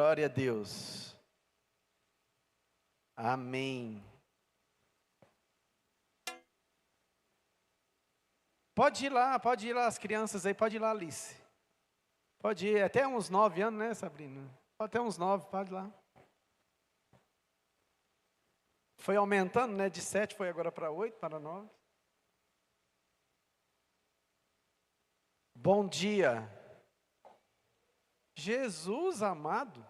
Glória a Deus. Amém. Pode ir lá as crianças aí, pode ir lá, Alice. Pode ir, até uns 9 anos, né, Sabrina? Até uns 9, pode ir lá. Foi aumentando, né, de 7 foi agora para 8, para 9. Bom dia. Jesus amado.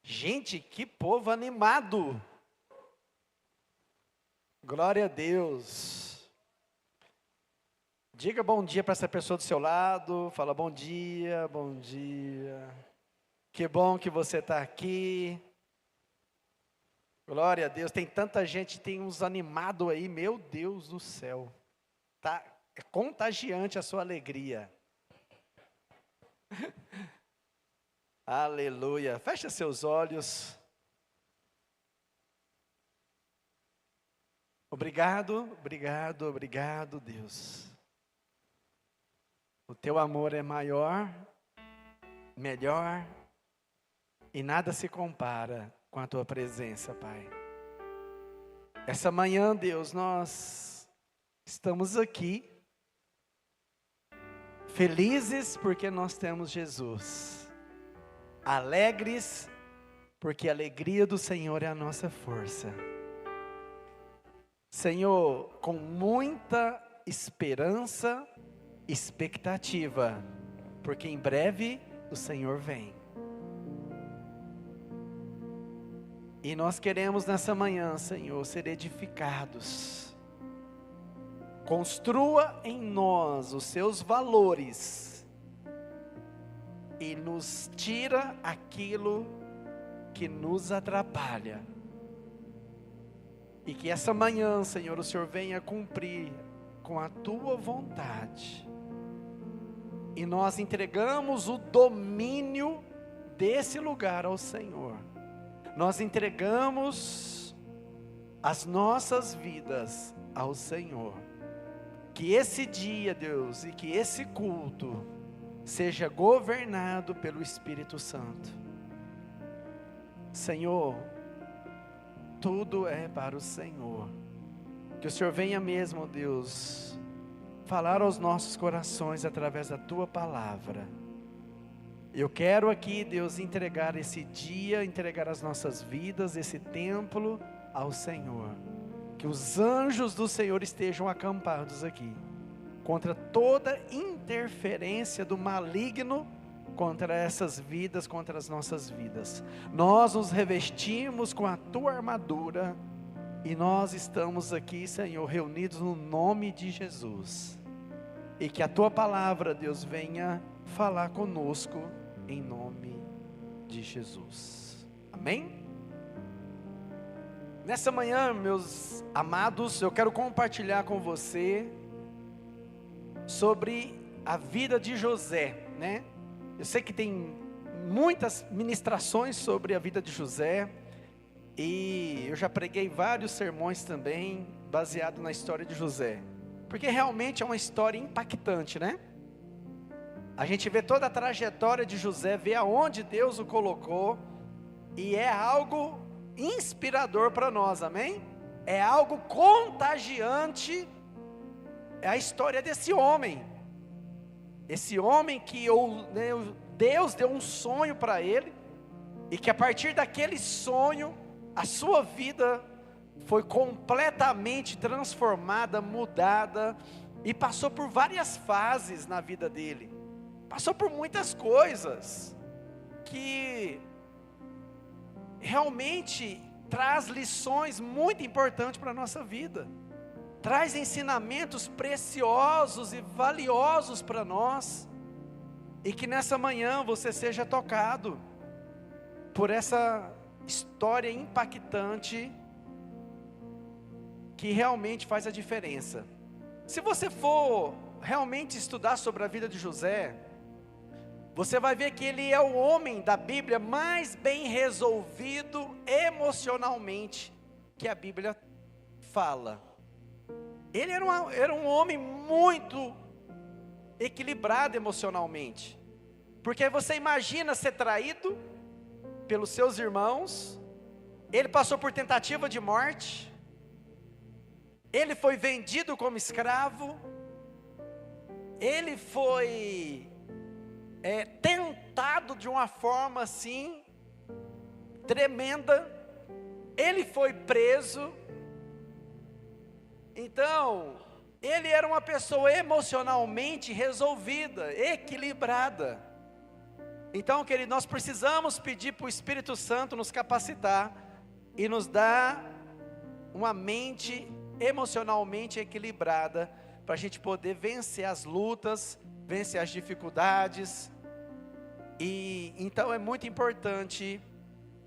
Gente, que povo animado. Glória a Deus. Diga bom dia para essa pessoa do seu lado. Fala bom dia, bom dia. Que bom que você está aqui. Glória a Deus. Tem tanta gente, tem uns animados aí. Meu Deus do céu. É contagiante a sua alegria. Aleluia. Fecha seus olhos. Obrigado, Deus. O teu amor é maior, melhor, e nada se compara com a tua presença, Pai. Essa manhã, Deus, nós estamos aqui, felizes porque nós temos Jesus, alegres porque a alegria do Senhor é a nossa força. Senhor, com muita esperança, expectativa, porque em breve o Senhor vem. E nós queremos nessa manhã, Senhor, ser edificados. Construa em nós os seus valores e nos tira aquilo que nos atrapalha. E que essa manhã, Senhor, o Senhor venha cumprir com a tua vontade. E nós entregamos o domínio desse lugar ao Senhor. Nós entregamos as nossas vidas ao Senhor. Que esse dia, Deus, e que esse culto seja governado pelo Espírito Santo. Senhor, tudo é para o Senhor. Que o Senhor venha mesmo, Deus, falar aos nossos corações através da tua palavra. Eu quero aqui, Deus, entregar esse dia, entregar as nossas vidas, esse templo ao Senhor. Que os anjos do Senhor estejam acampados aqui, contra toda interferência do maligno, contra essas vidas, contra as nossas vidas. Nós nos revestimos com a tua armadura, e nós estamos aqui, Senhor, reunidos no nome de Jesus. E que a tua palavra, Deus, venha falar conosco, em nome de Jesus. Amém? Nessa manhã, meus amados, eu quero compartilhar com você sobre a vida de José, né? Eu sei que tem muitas ministrações sobre a vida de José, e eu já preguei vários sermões também, baseado na história de José, porque realmente é uma história impactante, né? A gente vê toda a trajetória de José, vê aonde Deus o colocou, e é algo inspirador para nós, amém? É algo contagiante, é a história desse homem. Esse homem que Deus deu um sonho para ele, e que a partir daquele sonho, a sua vida foi completamente transformada, mudada, e passou por várias fases na vida dele, passou por muitas coisas, que realmente traz lições muito importantes para a nossa vida, traz ensinamentos preciosos e valiosos para nós, e que nessa manhã você seja tocado por essa história impactante, que realmente faz a diferença. Se você for realmente estudar sobre a vida de José, você vai ver que ele é o homem da Bíblia mais bem resolvido emocionalmente que a Bíblia fala. Ele era um homem muito equilibrado emocionalmente. Porque você imagina ser traído pelos seus irmãos, ele passou por tentativa de morte, ele foi vendido como escravo, ele foi tentado de uma forma assim, tremenda, ele foi preso. Então, ele era uma pessoa emocionalmente resolvida, equilibrada. Então, querido, nós precisamos pedir para o Espírito Santo nos capacitar e nos dar uma mente emocionalmente equilibrada, para a gente poder vencer as lutas, vencer as dificuldades. E então é muito importante.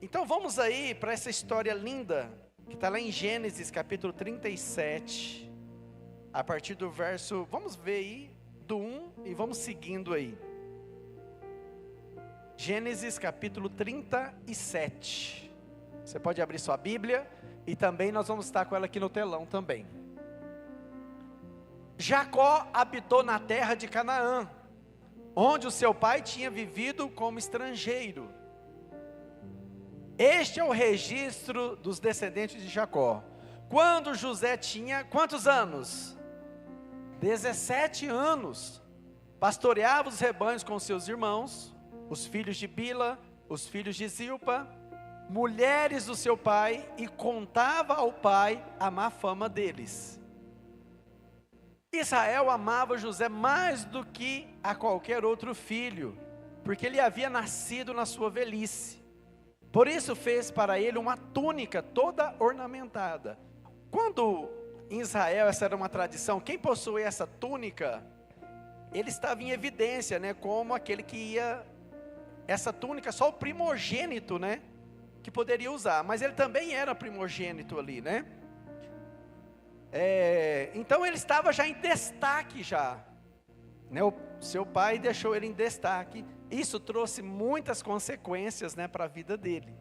Então vamos aí para essa história linda, que está lá em Gênesis capítulo 37, a partir do verso, vamos ver aí, do 1 e vamos seguindo aí. Gênesis capítulo 37, você pode abrir sua Bíblia, e também nós vamos estar com ela aqui no telão também. Jacó habitou na terra de Canaã, onde o seu pai tinha vivido como estrangeiro. Este é o registro dos descendentes de Jacó. Quando José tinha quantos anos? 17 anos. Pastoreava os rebanhos com seus irmãos, os filhos de Bila, os filhos de Zilpa, mulheres do seu pai, e contava ao pai a má fama deles. Israel amava José mais do que a qualquer outro filho, porque ele havia nascido na sua velhice. Por isso fez para ele uma túnica toda ornamentada. Quando em Israel essa era uma tradição, quem possuía essa túnica, ele estava em evidência, né, como aquele que ia, essa túnica só o primogênito, né, que poderia usar, mas ele também era primogênito ali, né. Então ele estava já em destaque já, né, o seu pai deixou ele em destaque. Isso trouxe muitas consequências, né, para a vida dele.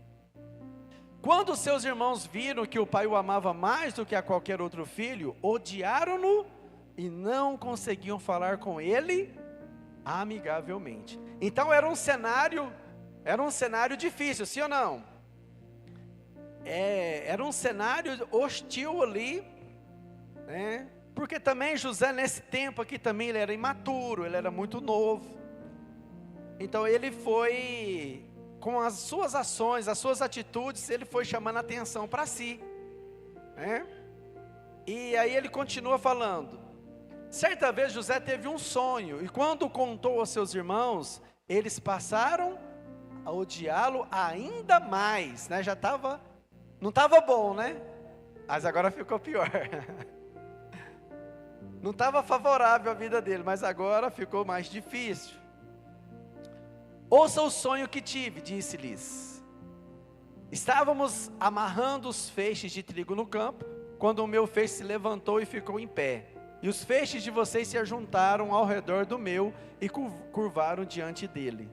Quando seus irmãos viram que o pai o amava mais do que a qualquer outro filho, odiaram-no e não conseguiam falar com ele amigavelmente. Então era um cenário difícil, sim ou não? Era um cenário hostil ali, né? Porque também José nesse tempo aqui também ele era imaturo, ele era muito novo. Então ele foi, com as suas ações, as suas atitudes, ele foi chamando a atenção para si, né? E aí ele continua falando. Certa vez José teve um sonho, e quando contou aos seus irmãos, eles passaram a odiá-lo ainda mais, né? Não estava bom, né? Mas agora ficou pior. Não estava favorável a vida dele, mas agora ficou mais difícil. Ouça o sonho que tive, disse-lhes. Estávamos amarrando os feixes de trigo no campo, quando o meu feixe se levantou e ficou em pé. E os feixes de vocês se ajuntaram ao redor do meu e curvaram diante dele.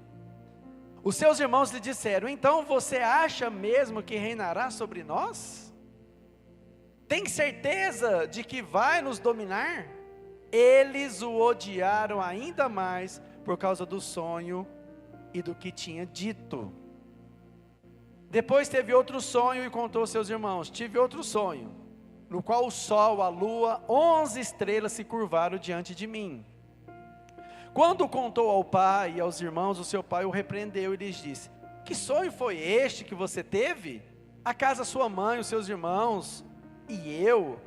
Os seus irmãos lhe disseram: então você acha mesmo que reinará sobre nós? Tem certeza de que vai nos dominar? Eles o odiaram ainda mais por causa do sonho e do que tinha dito. Depois teve outro sonho e contou aos seus irmãos: tive outro sonho, no qual o sol, a lua, 11 estrelas se curvaram diante de mim. Quando contou ao pai e aos irmãos, o seu pai o repreendeu e lhes disse: que sonho foi este que você teve? Acaso a sua mãe, os seus irmãos e eu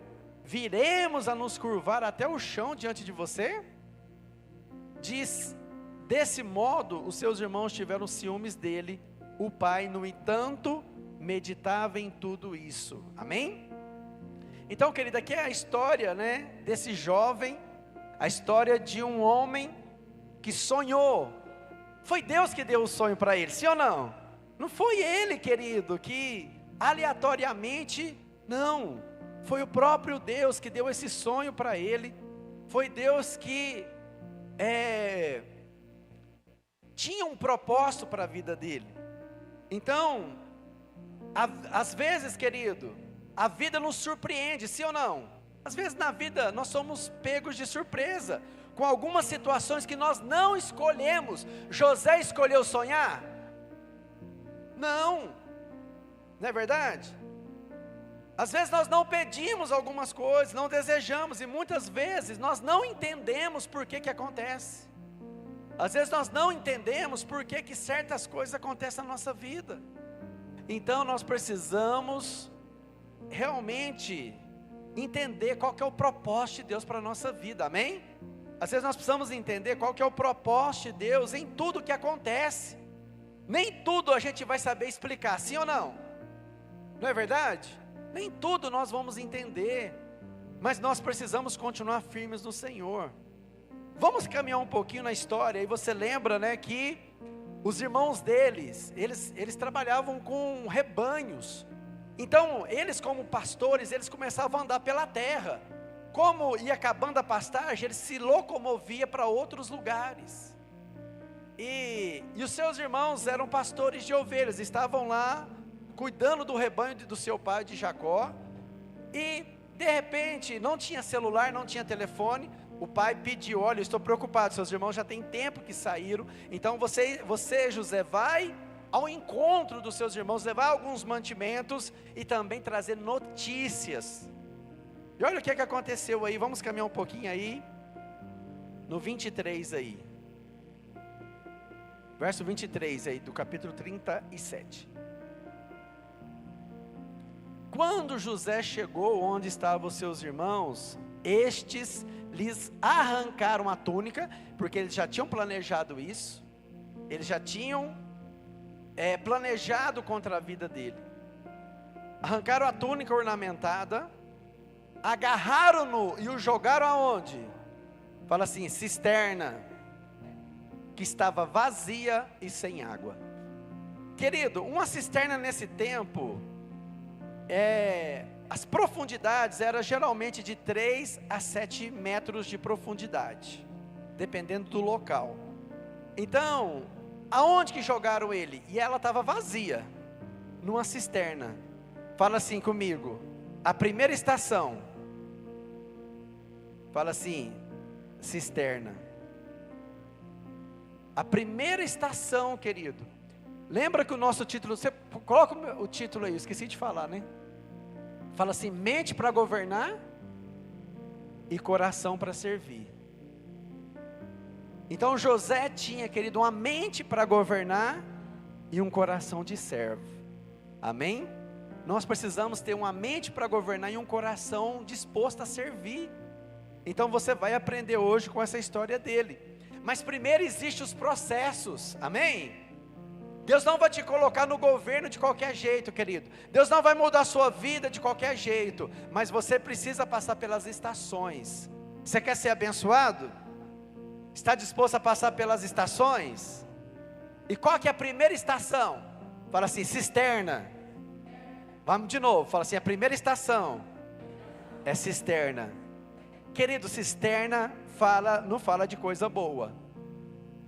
viremos a nos curvar até o chão diante de você? Desse modo, os seus irmãos tiveram ciúmes dele. O pai, no entanto, meditava em tudo isso. Amém? Então, querida, aqui é a história, né, desse jovem, a história de um homem que sonhou. Foi Deus que deu o sonho para ele, sim ou não? Não foi ele, querido, que aleatoriamente, não. Foi o próprio Deus que deu esse sonho para ele. Foi Deus que tinha um propósito para a vida dele. Então, às vezes, querido, a vida nos surpreende, sim ou não? Às vezes na vida nós somos pegos de surpresa. com algumas situações que nós não escolhemos. José escolheu sonhar? Não, não é verdade? Às vezes nós não pedimos algumas coisas, não desejamos, e muitas vezes nós não entendemos por que acontece. Às vezes nós não entendemos por que certas coisas acontecem na nossa vida. Então nós precisamos realmente entender qual que é o propósito de Deus para a nossa vida, amém? Às vezes nós precisamos entender qual que é o propósito de Deus em tudo que acontece. Nem tudo a gente vai saber explicar, sim ou não? Não é verdade? Nem tudo nós vamos entender, mas nós precisamos continuar firmes no Senhor. Vamos caminhar um pouquinho na história, e você lembra, né, que os irmãos deles, eles trabalhavam com rebanhos. Então, eles como pastores, eles começavam a andar pela terra. Como ia acabando a pastagem, eles se locomoviam para outros lugares. E os seus irmãos eram pastores de ovelhas, estavam lá, cuidando do rebanho do seu pai, de Jacó. E, de repente, não tinha celular, não tinha telefone. O pai pediu: olha, eu estou preocupado, seus irmãos já tem tempo que saíram. Então, você, José, vai ao encontro dos seus irmãos, levar alguns mantimentos e também trazer notícias. E olha o que aconteceu aí, vamos caminhar um pouquinho aí, no 23 aí, verso 23 aí, do capítulo 37. Quando José chegou onde estavam os seus irmãos, estes lhes arrancaram a túnica, porque eles já tinham planejado isso, eles já tinham planejado contra a vida dele. Arrancaram a túnica ornamentada, agarraram-no e o jogaram aonde? Fala assim, cisterna, que estava vazia e sem água. Querido, uma cisterna nesse tempo, as profundidades eram geralmente de 3 a 7 metros de profundidade, dependendo do local. Então, aonde que jogaram ele? E ela estava vazia, numa cisterna. Fala assim comigo, a primeira estação. Fala assim, cisterna. A primeira estação, querido. Lembra que o nosso título, você coloca o título aí, eu esqueci de falar, né? Fala assim, mente para governar e coração para servir. Então José tinha, querido, uma mente para governar e um coração de servo. Amém? Nós precisamos ter uma mente para governar e um coração disposto a servir. Então você vai aprender hoje com essa história dele. Mas primeiro existem os processos, amém? Deus não vai te colocar no governo de qualquer jeito, querido. Deus não vai mudar a sua vida de qualquer jeito. Mas você precisa passar pelas estações. Você quer ser abençoado? Está disposto a passar pelas estações? E qual que é a primeira estação? Fala assim, cisterna. Vamos de novo, fala assim, a primeira estação é cisterna. Querido, cisterna não fala de coisa boa,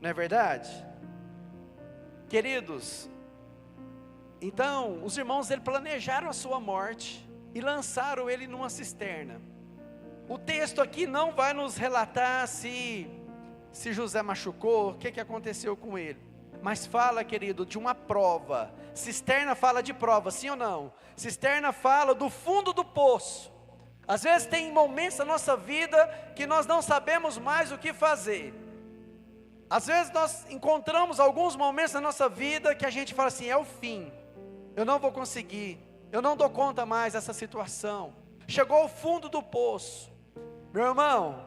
não é verdade? Queridos, então, os irmãos dele planejaram a sua morte e lançaram ele numa cisterna. O texto aqui não vai nos relatar se José machucou, o que aconteceu com ele. Mas fala, querido, de uma prova. Cisterna fala de prova, sim ou não? Cisterna fala do fundo do poço. Às vezes tem momentos na nossa vida que nós não sabemos mais o que fazer. Às vezes nós encontramos alguns momentos na nossa vida que a gente fala assim, é o fim. Eu não vou conseguir, eu não dou conta mais dessa situação. Chegou ao fundo do poço. Meu irmão,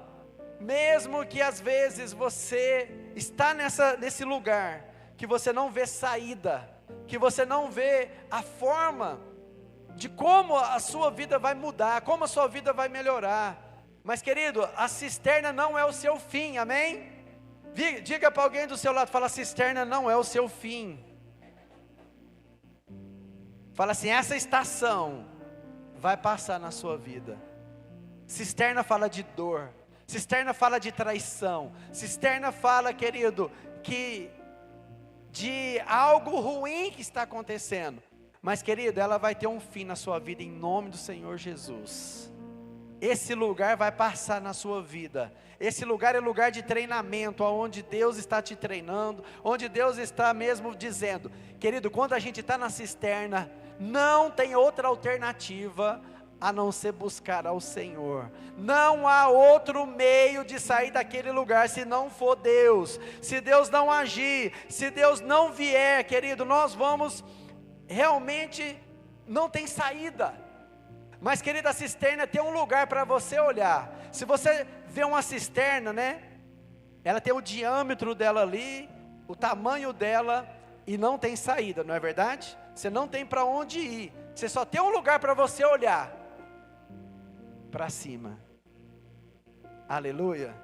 mesmo que às vezes você está nesse lugar, que você não vê saída, que você não vê a forma de como a sua vida vai mudar, como a sua vida vai melhorar. Mas querido, a cisterna não é o seu fim, amém? Diga para alguém do seu lado, fala, cisterna não é o seu fim. Fala assim, essa estação vai passar na sua vida. Cisterna fala de dor, cisterna fala de traição, cisterna fala, querido, que de algo ruim que está acontecendo. Mas querido, ela vai ter um fim na sua vida em nome do Senhor Jesus. esse lugar vai passar na sua vida. Esse lugar é lugar de treinamento, onde Deus está te treinando, onde Deus está mesmo dizendo, querido, quando a gente está na cisterna, não tem outra alternativa a não ser buscar ao Senhor. Não há outro meio de sair daquele lugar se não for Deus. Se Deus não agir, se Deus não vier, querido, nós vamos realmente, não tem saída. Mas, querida, a cisterna tem um lugar para você olhar. Se você vê uma cisterna, né? Ela tem o diâmetro dela ali, o tamanho dela, e não tem saída, não é verdade? Você não tem para onde ir. Você só tem um lugar para você olhar. Para cima. Aleluia.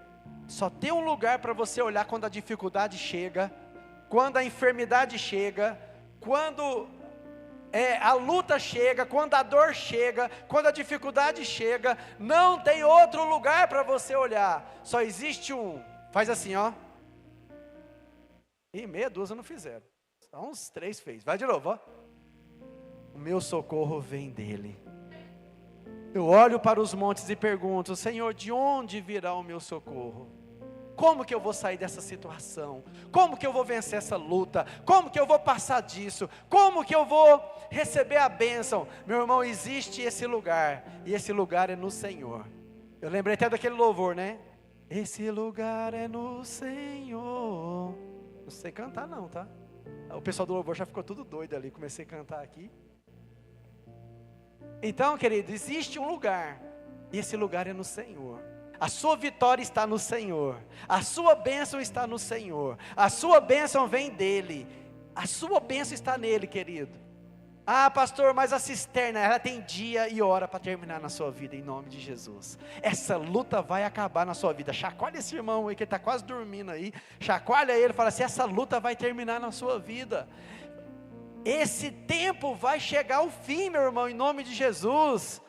Só tem um lugar para você olhar quando a dificuldade chega, quando a enfermidade chega, quando a luta chega, quando a dor chega, quando a dificuldade chega, não tem outro lugar para você olhar, só existe um. Faz assim, ó. E meia dúzia não fizeram, só uns 3 fez. Vai de novo, ó. O meu socorro vem dele. Eu olho para os montes e pergunto, Senhor, de onde virá o meu socorro? Como que eu vou sair dessa situação? Como que eu vou vencer essa luta? Como que eu vou passar disso? Como que eu vou receber a bênção? Meu irmão, existe esse lugar, e esse lugar é no Senhor. Eu lembrei até daquele louvor, né? Esse lugar é no Senhor. Não sei cantar não, tá? O pessoal do louvor já ficou tudo doido ali, comecei a cantar aqui. Então, querido, existe um lugar, e esse lugar é no Senhor. A sua vitória está no Senhor, a sua bênção está no Senhor, a sua bênção vem dEle, a sua bênção está nele, querido. Ah, pastor, mas a cisterna, ela tem dia e hora para terminar na sua vida, em nome de Jesus. Essa luta vai acabar na sua vida. Chacoalha esse irmão aí, que está quase dormindo aí, chacoalha ele e fala assim, essa luta vai terminar na sua vida. Esse tempo vai chegar ao fim, meu irmão, em nome de Jesus.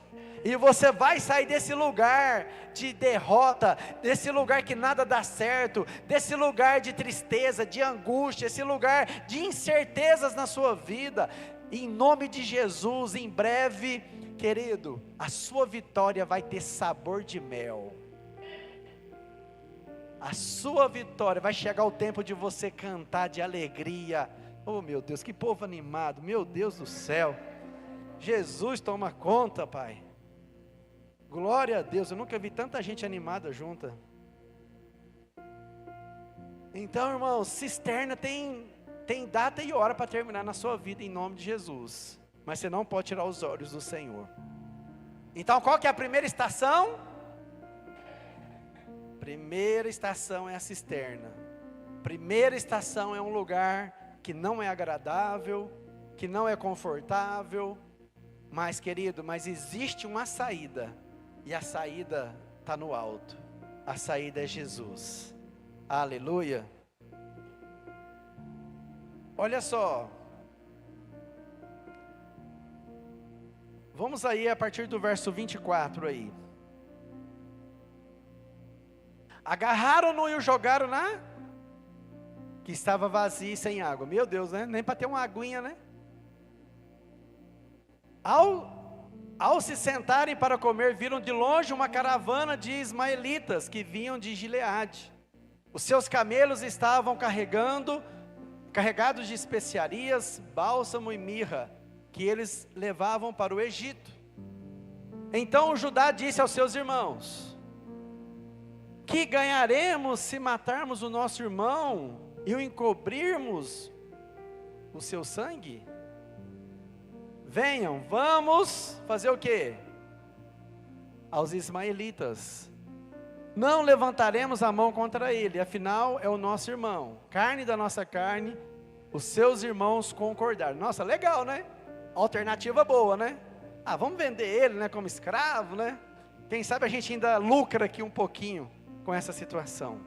E você vai sair desse lugar de derrota, desse lugar que nada dá certo, desse lugar de tristeza, de angústia, esse lugar de incertezas na sua vida. Em nome de Jesus, em breve, querido, a sua vitória vai ter sabor de mel. A sua vitória, vai chegar o tempo de você cantar de alegria. Oh meu Deus, que povo animado, meu Deus do céu. Jesus toma conta, Pai. Glória a Deus, eu nunca vi tanta gente animada junta. Então, irmãos, cisterna tem data e hora para terminar na sua vida, em nome de Jesus. Mas você não pode tirar os olhos do Senhor. Então, qual que é a primeira estação? Primeira estação é a cisterna. Primeira estação é um lugar que não é agradável, que não é confortável. Mas, querido, mas existe uma saída. E a saída está no alto. A saída é Jesus. Aleluia. Olha só. Vamos aí a partir do verso 24 aí. Agarraram-no e o jogaram na... que estava vazia e sem água. Meu Deus, né? Nem para ter uma aguinha, né? Ao se sentarem para comer, viram de longe uma caravana de ismaelitas que vinham de Gileade. Os seus camelos estavam carregados de especiarias, bálsamo e mirra, que eles levavam para o Egito. Então Judá disse aos seus irmãos: que ganharemos se matarmos o nosso irmão e o encobrirmos o seu sangue? Venham, vamos fazer o quê? Aos ismaelitas. Não levantaremos a mão contra ele, afinal é o nosso irmão, carne da nossa carne. Os seus irmãos concordaram. Nossa, legal, né? Alternativa boa, né? Ah, vamos vender ele, né, como escravo, né? Quem sabe a gente ainda lucra aqui um pouquinho com essa situação.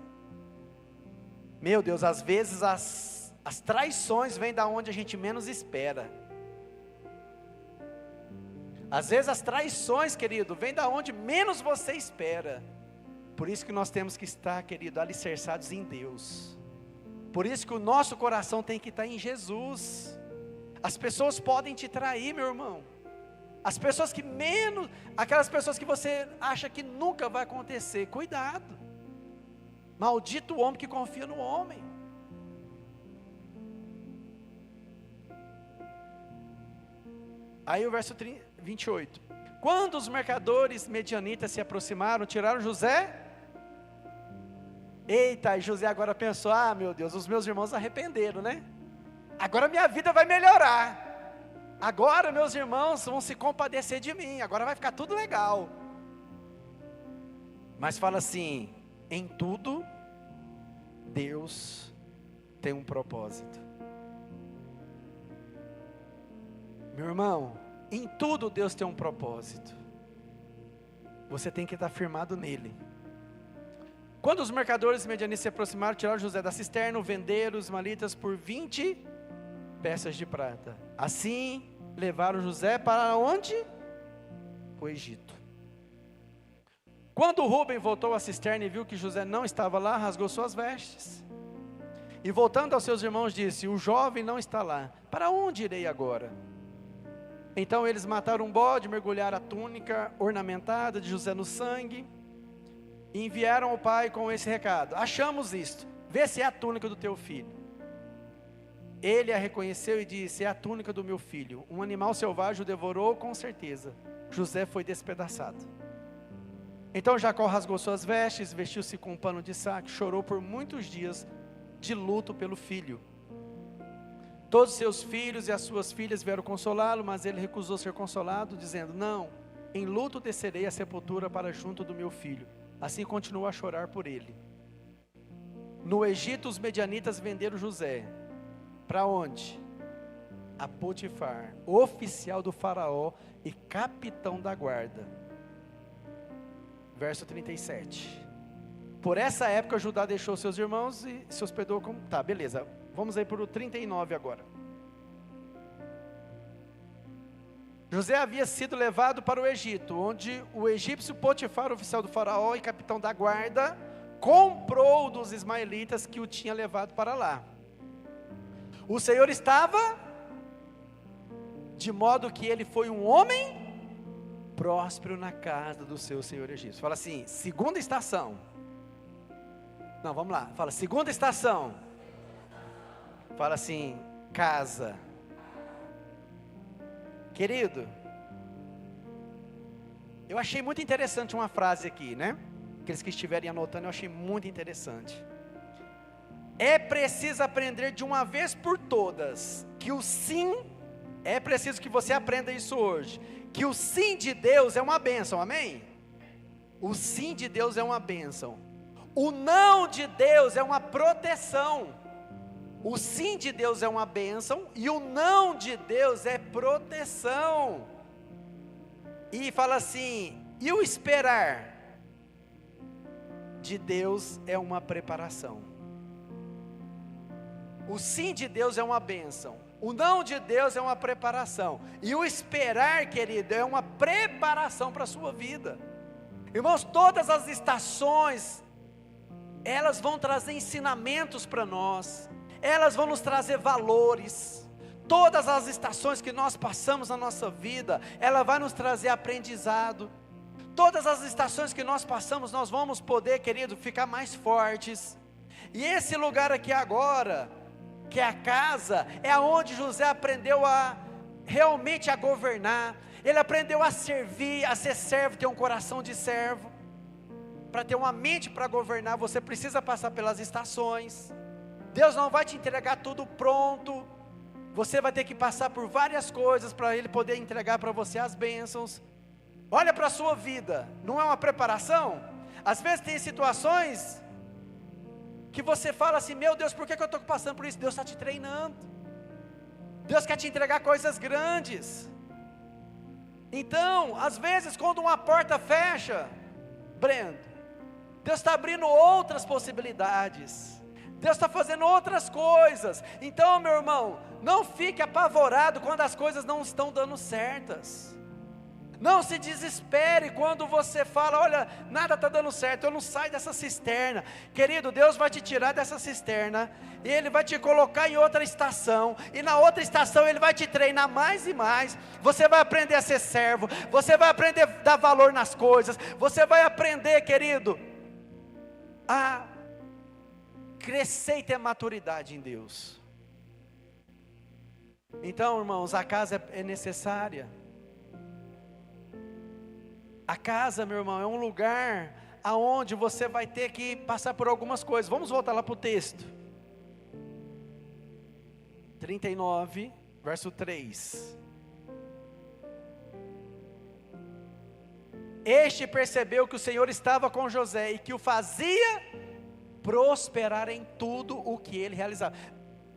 Meu Deus, às vezes as traições vêm da onde a gente menos espera. Às vezes as traições, querido, vêm da onde menos você espera. Por isso que nós temos que estar, querido, alicerçados em Deus. Por isso que o nosso coração tem que estar em Jesus. As pessoas podem te trair, meu irmão. As pessoas que menos, aquelas pessoas que você acha que nunca vai acontecer, cuidado. Maldito o homem que confia no homem. Aí o verso 28. Quando os mercadores medianitas se aproximaram, tiraram José. Eita, e José agora pensou, meu Deus, os meus irmãos arrependeram, né? Agora minha vida vai melhorar. Agora meus irmãos vão se compadecer de mim, agora vai ficar tudo legal. Mas fala assim, em tudo, Deus tem um propósito. Meu irmão, em tudo Deus tem um propósito. Você tem que estar firmado nele. Quando os mercadores medianitas se aproximaram, tiraram José da cisterna, venderam os ismaelitas por 20 peças de prata. Assim, levaram José para onde? O Egito. Quando Rúben voltou à cisterna e viu que José não estava lá, rasgou suas vestes. E voltando aos seus irmãos, disse, o jovem não está lá, para onde irei agora? Então eles mataram um bode, mergulharam a túnica ornamentada de José no sangue, e enviaram ao pai com esse recado, achamos isto, vê se é a túnica do teu filho. Ele a reconheceu e disse, é a túnica do meu filho, um animal selvagem o devorou com certeza. José foi despedaçado. Então Jacó rasgou suas vestes, vestiu-se com um pano de saco, chorou por muitos dias de luto pelo filho. Todos seus filhos e as suas filhas vieram consolá-lo, mas ele recusou ser consolado, dizendo, não, em luto descerei à sepultura para junto do meu filho. Assim continuou a chorar por ele. No Egito os medianitas venderam José. Para onde? A Potifar, oficial do faraó e capitão da guarda. Verso 37. Por essa época Judá deixou seus irmãos e se hospedou com... Tá, beleza. Vamos aí para o 39 agora. José havia sido levado para o Egito, onde o egípcio Potifar, oficial do faraó e capitão da guarda, comprou dos ismaelitas que o tinha levado para lá. O Senhor estava, de modo que ele foi um homem próspero na casa do seu senhor egípcio. Fala assim, segunda estação. Não, vamos lá, fala segunda estação. Fala assim, casa. Querido, eu achei muito interessante uma frase aqui, né? Aqueles que estiverem anotando, eu achei muito interessante. É preciso aprender de uma vez por todas, que o sim, é preciso que você aprenda isso hoje, que o sim de Deus é uma bênção, amém? O sim de Deus é uma bênção. O não de Deus é uma proteção. O sim de Deus é uma bênção e o não de Deus é proteção. E fala assim, e o esperar de Deus é uma preparação. O sim de Deus é uma bênção, o não de Deus é uma preparação. E o esperar, querido, é uma preparação para a sua vida. Irmãos, todas as estações, elas vão trazer ensinamentos para nós. Elas vão nos trazer valores. Todas as estações que nós passamos na nossa vida, ela vai nos trazer aprendizado. Todas as estações que nós passamos, nós vamos poder, querido, ficar mais fortes. E esse lugar aqui agora, que é a casa, é onde José aprendeu realmente a governar. Ele aprendeu a servir, a ser servo, ter um coração de servo. Para ter uma mente para governar, você precisa passar pelas estações. Deus não vai te entregar tudo pronto. Você vai ter que passar por várias coisas para Ele poder entregar para você as bênçãos. Olha para a sua vida, não é uma preparação? Às vezes tem situações que você fala assim, meu Deus, por que eu estou passando por isso? Deus está te treinando. Deus quer te entregar coisas grandes. Então, às vezes quando uma porta fecha, Brendo, Deus está abrindo outras possibilidades. Deus está fazendo outras coisas. Então, meu irmão, não fique apavorado quando as coisas não estão dando certas. Não se desespere quando você fala, olha, nada está dando certo, eu não saio dessa cisterna. Querido, Deus vai te tirar dessa cisterna, e Ele vai te colocar em outra estação, e na outra estação Ele vai te treinar mais e mais. Você vai aprender a ser servo, você vai aprender a dar valor nas coisas, você vai aprender, querido, a crescer e ter maturidade em Deus. Então, irmãos, a casa é necessária. A casa, meu irmão, é um lugar aonde você vai ter que passar por algumas coisas. Vamos voltar lá para o texto. 39, verso 3. Este percebeu que o Senhor estava com José e que o fazia prosperar em tudo o que ele realizava.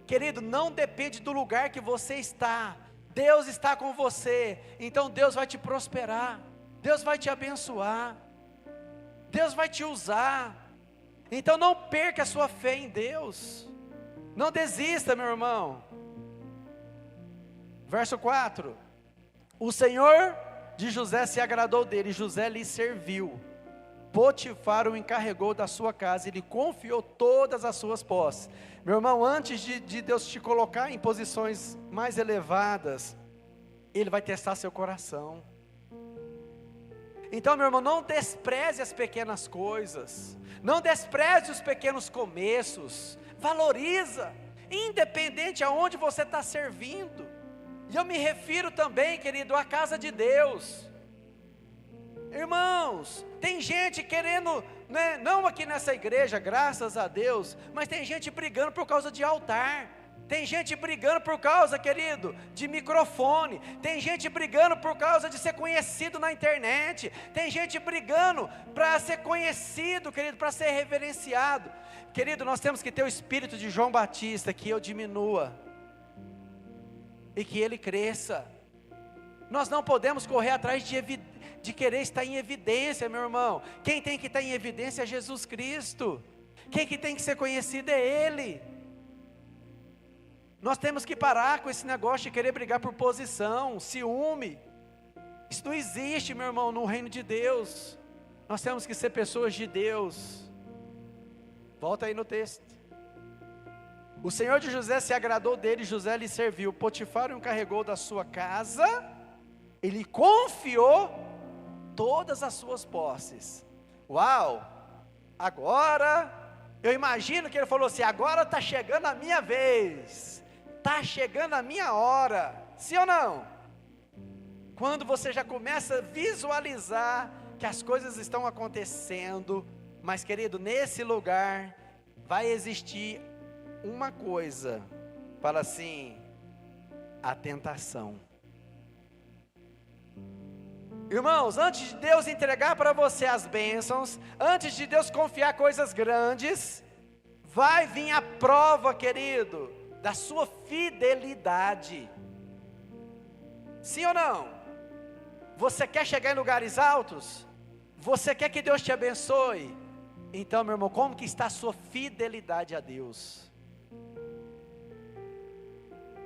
Querido, não depende do lugar que você está. Deus está com você, então Deus vai te prosperar. Deus vai te abençoar, Deus vai te usar. Então não perca a sua fé em Deus, não desista, meu irmão. Verso 4: o Senhor de José se agradou dele, José lhe serviu. Potifar o encarregou da sua casa e lhe confiou todas as suas posses. Meu irmão, antes de Deus te colocar em posições mais elevadas, Ele vai testar seu coração. Então, meu irmão, não despreze as pequenas coisas, não despreze os pequenos começos, valoriza, independente aonde você está servindo. E eu me refiro também, querido, à casa de Deus. Irmãos, tem gente querendo, né, não aqui nessa igreja, graças a Deus, mas tem gente brigando por causa de altar. Tem gente brigando por causa, querido, de microfone. Tem gente brigando por causa de ser conhecido na internet. Tem gente brigando para ser conhecido, querido, para ser reverenciado. Querido, nós temos que ter o espírito de João Batista, que eu diminua e que ele cresça. Nós não podemos correr atrás de querer estar em evidência, meu irmão. Quem tem que estar em evidência é Jesus Cristo. Quem que tem que ser conhecido é Ele. Nós temos que parar com esse negócio de querer brigar por posição, ciúme. Isso não existe, meu irmão, no reino de Deus. Nós temos que ser pessoas de Deus. Volta aí no texto. O Senhor de José se agradou dele, José lhe serviu. Potifar o encarregou da sua casa, ele confiou todas as suas posses. Uau! Agora, eu imagino que ele falou assim, agora está chegando a minha vez. Está chegando a minha hora, sim ou não? Quando você já começa a visualizar que as coisas estão acontecendo, mas querido, nesse lugar vai existir uma coisa, fala assim, a tentação. Irmãos, antes de Deus entregar para você as bênçãos, antes de Deus confiar coisas grandes, vai vir a prova, querido, da sua fidelidade. Sim ou não? Você quer chegar em lugares altos? Você quer que Deus te abençoe? Então, meu irmão, como que está a sua fidelidade a Deus?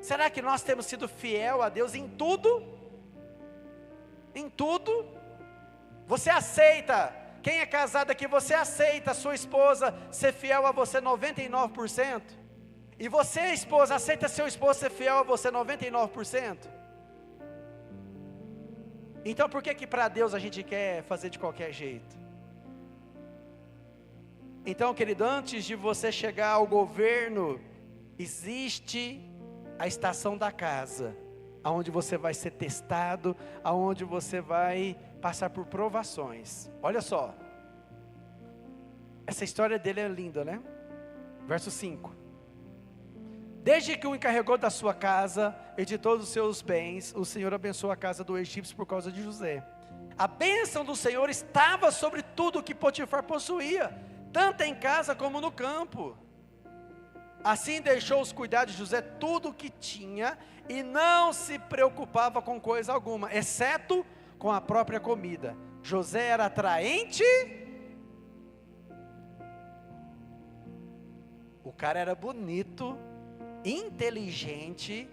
Será que nós temos sido fiel a Deus em tudo? Em tudo? Você aceita, quem é casado aqui, você aceita a sua esposa ser fiel a você 99%? E você, esposa, aceita seu esposo ser fiel a você 99%? Então por que para Deus a gente quer fazer de qualquer jeito? Então, querido, antes de você chegar ao governo, existe a estação da casa, aonde você vai ser testado, aonde você vai passar por provações. Olha só, essa história dele é linda, né? Verso 5: desde que o encarregou da sua casa e de todos os seus bens, o Senhor abençoou a casa do egípcio por causa de José. A bênção do Senhor estava sobre tudo o que Potifar possuía, tanto em casa como no campo. Assim deixou os cuidados de José tudo o que tinha, e não se preocupava com coisa alguma, exceto com a própria comida. José era atraente, o cara era bonito, inteligente,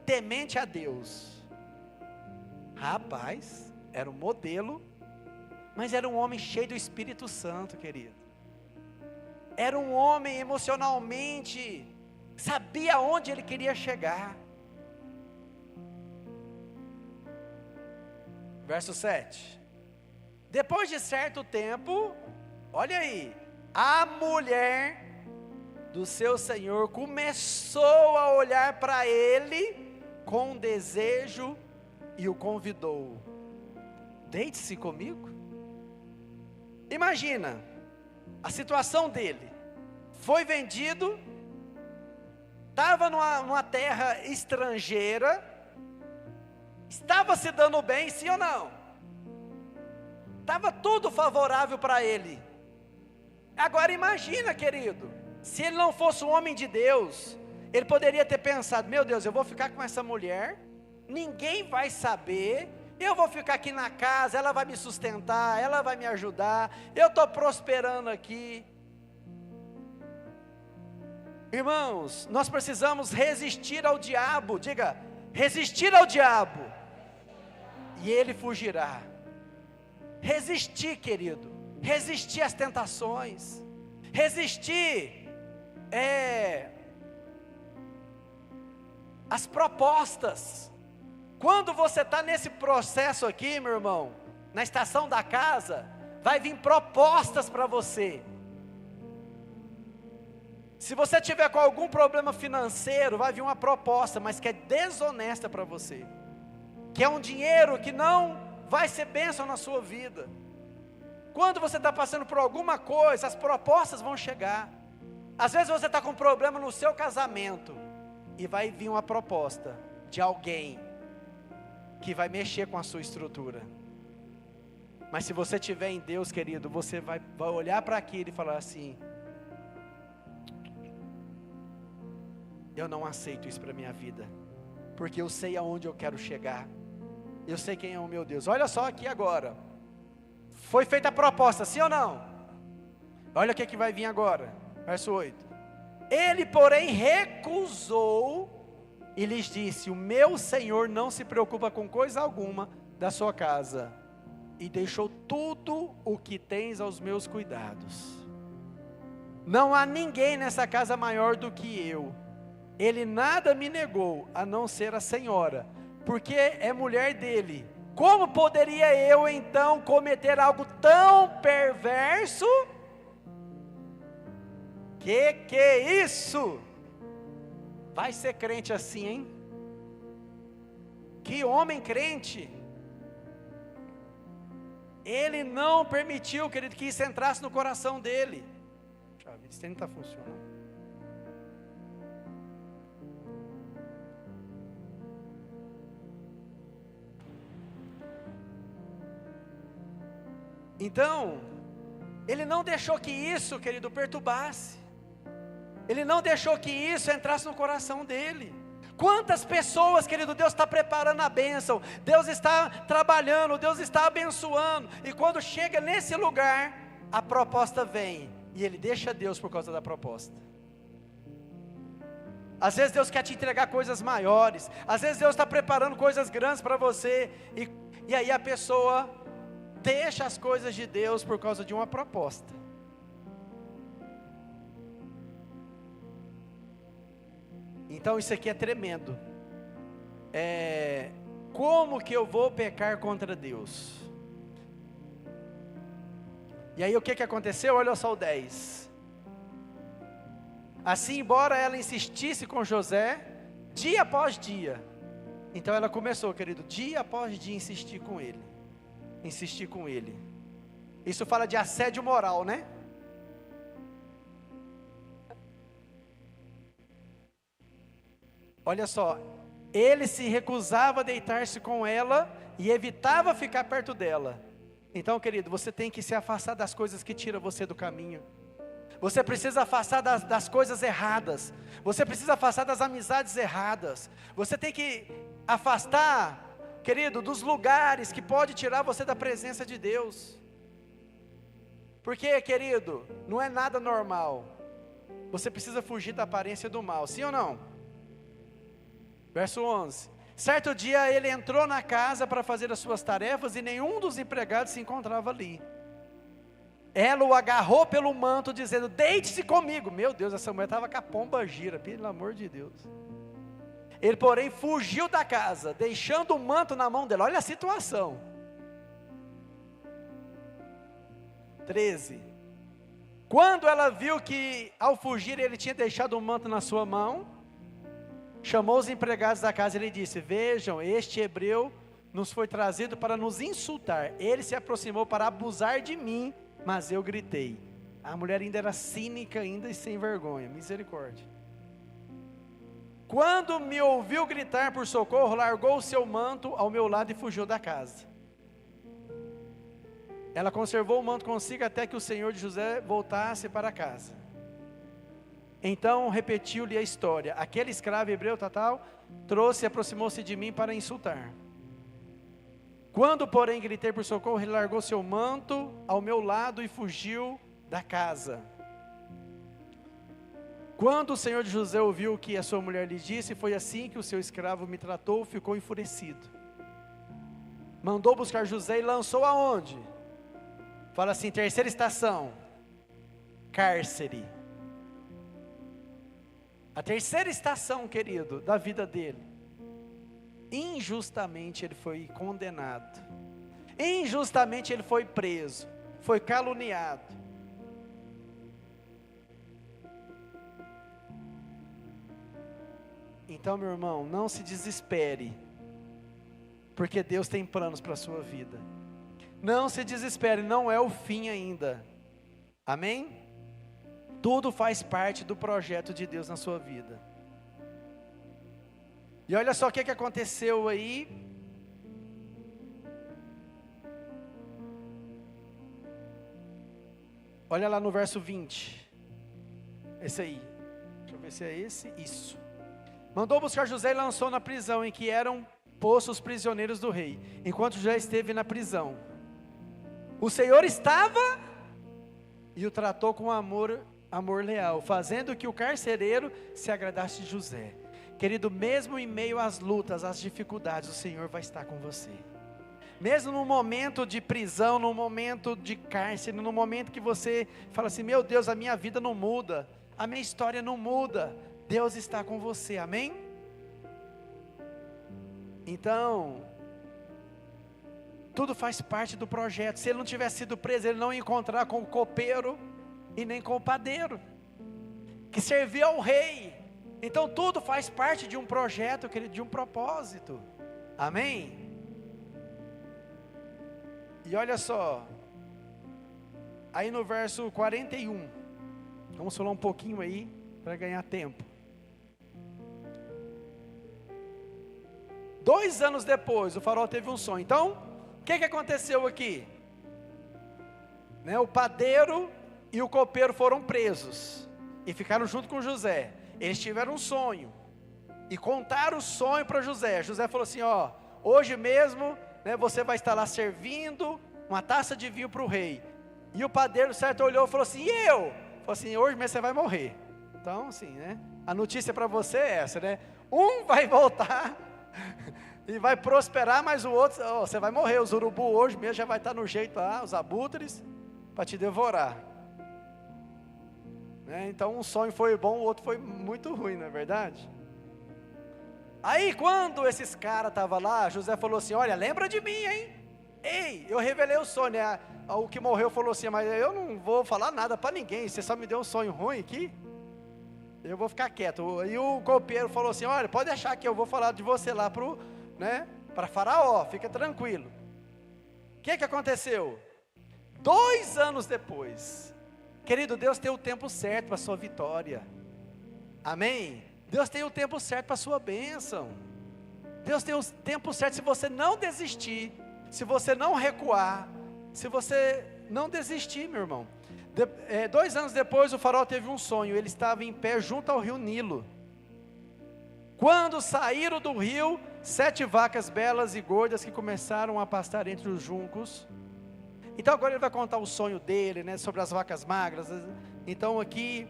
temente a Deus. Rapaz, era um modelo, mas era um homem cheio do Espírito Santo, querido. Era um homem emocionalmente, sabia onde ele queria chegar. Verso 7. Depois de certo tempo, olha aí, a mulher do seu senhor começou a olhar para ele com desejo e o convidou: deite-se comigo. Imagina a situação dele. Foi vendido, estava numa terra estrangeira, estava se dando bem, sim ou não? Estava tudo favorável para ele. Agora imagina, querido, se ele não fosse um homem de Deus, ele poderia ter pensado: meu Deus, eu vou ficar com essa mulher, ninguém vai saber, eu vou ficar aqui na casa, ela vai me sustentar, ela vai me ajudar, eu estou prosperando aqui. Irmãos, nós precisamos resistir ao diabo, diga, resistir ao diabo, e ele fugirá. Resistir, querido, resistir às tentações, resistir às propostas. Quando você está nesse processo aqui, meu irmão, na estação da casa, vai vir propostas para você. Se você tiver com algum problema financeiro, vai vir uma proposta, mas que é desonesta para você, que é um dinheiro que não vai ser bênção na sua vida. Quando você está passando por alguma coisa, as propostas vão chegar. Às vezes você está com um problema no seu casamento, e vai vir uma proposta de alguém que vai mexer com a sua estrutura. Mas se você estiver em Deus, querido, você vai olhar para aquilo e falar assim: eu não aceito isso para a minha vida, porque eu sei aonde eu quero chegar, eu sei quem é o meu Deus. Olha só aqui agora, foi feita a proposta, sim ou não? Olha o que vai vir agora, verso 8. Ele, porém, recusou e lhes disse: o meu senhor não se preocupa com coisa alguma da sua casa, e deixou tudo o que tens aos meus cuidados. Não há ninguém nessa casa maior do que eu. Ele nada me negou, a não ser a senhora, porque é mulher dele. Como poderia eu então cometer algo tão perverso? Que é isso? Vai ser crente assim, hein? Que homem crente. Ele não permitiu, querido, que isso entrasse no coração dele. Deixa eu ver, isso não está funcionando. Então, ele não deixou que isso, querido, perturbasse. Ele não deixou que isso entrasse no coração dele. Quantas pessoas, querido, Deus está preparando a bênção, Deus está trabalhando, Deus está abençoando, e quando chega nesse lugar, a proposta vem, e ele deixa Deus por causa da proposta. Às vezes Deus quer te entregar coisas maiores, às vezes Deus está preparando coisas grandes para você, e aí a pessoa deixa as coisas de Deus por causa de uma proposta. Então isso aqui é tremendo. Como que eu vou pecar contra Deus? E aí o que aconteceu? Olha só o 10. Assim, embora ela insistisse com José, dia após dia. Então ela começou, querido, dia após dia insistir com ele. Insistir com ele. Isso fala de assédio moral, né? Olha só, ele se recusava a deitar-se com ela e evitava ficar perto dela. Então, querido, você tem que se afastar das coisas que tiram você do caminho. Você precisa afastar das coisas erradas. Você precisa afastar das amizades erradas. Você tem que afastar, querido, dos lugares que pode tirar você da presença de Deus. Porque, querido, não é nada normal. Você precisa fugir da aparência do mal, sim ou não? Verso 11. Certo dia ele entrou na casa para fazer as suas tarefas e nenhum dos empregados se encontrava ali. Ela o agarrou pelo manto dizendo, deite-se comigo. Meu Deus, essa mulher estava com a pomba gira, pelo amor de Deus. Ele porém fugiu da casa, deixando o manto na mão dela. Olha a situação. 13. Quando ela viu que ao fugir ele tinha deixado o manto na sua mão, chamou os empregados da casa e lhe disse, vejam, este hebreu nos foi trazido para nos insultar. Ele se aproximou para abusar de mim, mas eu gritei. A mulher ainda era cínica ainda e sem vergonha, misericórdia. Quando me ouviu gritar por socorro, largou o seu manto ao meu lado e fugiu da casa. Ela conservou o manto consigo até que o senhor de José voltasse para casa. Então repetiu-lhe a história. Aquele escravo hebreu trouxe e aproximou-se de mim para insultar. Quando porém gritei por socorro, ele largou seu manto ao meu lado e fugiu da casa. Quando o senhor de José ouviu o que a sua mulher lhe disse, foi assim que o seu escravo me tratou, ficou enfurecido. Mandou buscar José e lançou aonde? Fala assim, terceira estação, cárcere. A terceira estação, querido, da vida dele. Injustamente ele foi condenado. Injustamente ele foi preso. Foi caluniado. Então, meu irmão, não se desespere. Porque Deus tem planos para a sua vida. Não se desespere, não é o fim ainda. Amém? Tudo faz parte do projeto de Deus na sua vida. E olha só o que aconteceu aí. Olha lá no verso 20. Esse aí. Deixa eu ver se é esse. Isso. Mandou buscar José e lançou na prisão em que eram postos os prisioneiros do rei, enquanto José esteve na prisão. O Senhor estava e o tratou com amor leal, fazendo que o carcereiro se agradasse de José. Querido, mesmo em meio às lutas, às dificuldades, o Senhor vai estar com você. Mesmo no momento de prisão, no momento de cárcere, no momento que você fala assim, meu Deus, a minha vida não muda, a minha história não muda, Deus está com você, amém? Então, tudo faz parte do projeto. Se ele não tivesse sido preso, ele não ia encontrar com o copeiro e nem com o padeiro, que servia ao rei. Então tudo faz parte de um projeto, querido, de um propósito, amém? E olha só, aí no verso 41, vamos falar um pouquinho aí, para ganhar tempo. 2 anos depois, o faraó teve um sonho. Então, o que aconteceu aqui? O padeiro e o copeiro foram presos, e ficaram junto com José. Eles tiveram um sonho, e contaram o sonho para José. José falou assim, ó, hoje mesmo, você vai estar lá servindo uma taça de vinho para o rei. E o padeiro, certo, olhou e falou assim, e eu? Falou assim, hoje mesmo você vai morrer. Então, assim, a notícia para você é essa, um vai voltar e vai prosperar, mas o outro, você vai morrer. Os urubu hoje mesmo já vai estar no jeito lá, os abutres, para te devorar. Então um sonho foi bom, o outro foi muito ruim, não é verdade? Aí quando esses caras estavam lá, José falou assim, olha, lembra de mim, hein? Ei, eu revelei o sonho, o que morreu falou assim, mas eu não vou falar nada para ninguém, você só me deu um sonho ruim aqui, eu vou ficar quieto. E o copeiro falou assim, olha, pode deixar que eu vou falar de você lá para Faraó, fica tranquilo. O que aconteceu? 2 anos depois, querido, Deus tem o tempo certo para a sua vitória, amém? Deus tem o tempo certo para a sua bênção. Deus tem o tempo certo, se você não desistir, se você não recuar, se você não desistir, meu irmão. 2 anos depois, o faraó teve um sonho. Ele estava em pé junto ao rio Nilo. Quando saíram do rio, 7 vacas belas e gordas que começaram a pastar entre os juncos. Então agora ele vai contar o sonho dele, sobre as vacas magras. Então aqui,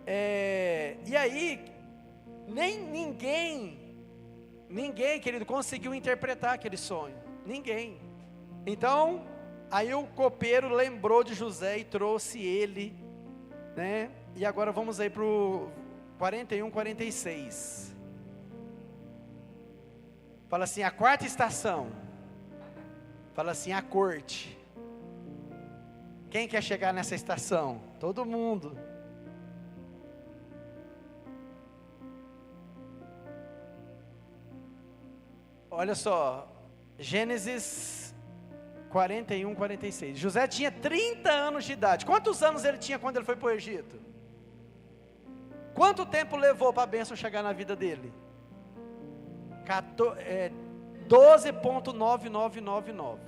e aí, nem ninguém Ninguém, querido, conseguiu interpretar aquele sonho. Ninguém. Então, aí o copeiro lembrou de José e trouxe ele, né? E agora vamos aí para o 41, 46. Fala assim, a quarta estação. Fala assim, a corte. Quem quer chegar nessa estação? Todo mundo. Olha só, Gênesis 41, 46. José tinha 30 anos de idade. Quantos anos ele tinha quando ele foi para o Egito? Quanto tempo levou para a bênção chegar na vida dele? 12,9999.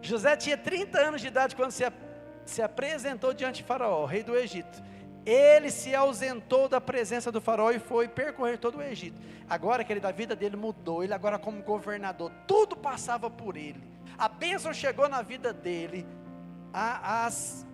José tinha 30 anos de idade quando se apresentou diante de Faraó, rei do Egito. Ele se ausentou da presença do Faraó e foi percorrer todo o Egito. Agora, querido, a vida dele mudou. Ele agora como governador, tudo passava por ele. A bênção chegou na vida dele. As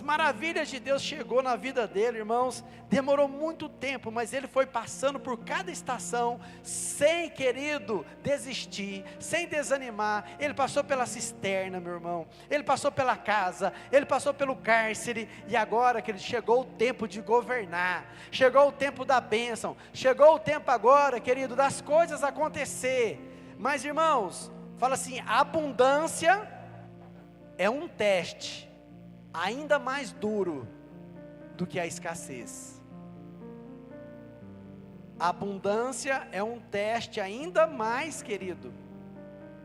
maravilhas de Deus chegou na vida dele, irmãos. Demorou muito tempo, mas ele foi passando por cada estação, sem, querido, desistir, sem desanimar. Ele passou pela cisterna, meu irmão. Ele passou pela casa, ele passou pelo cárcere. E agora, querido, chegou o tempo de governar. Chegou o tempo da bênção. Chegou o tempo agora, querido, das coisas acontecer. Mas, irmãos, fala assim, a abundância é um teste ainda mais duro do que a escassez. A abundância é um teste ainda mais, querido,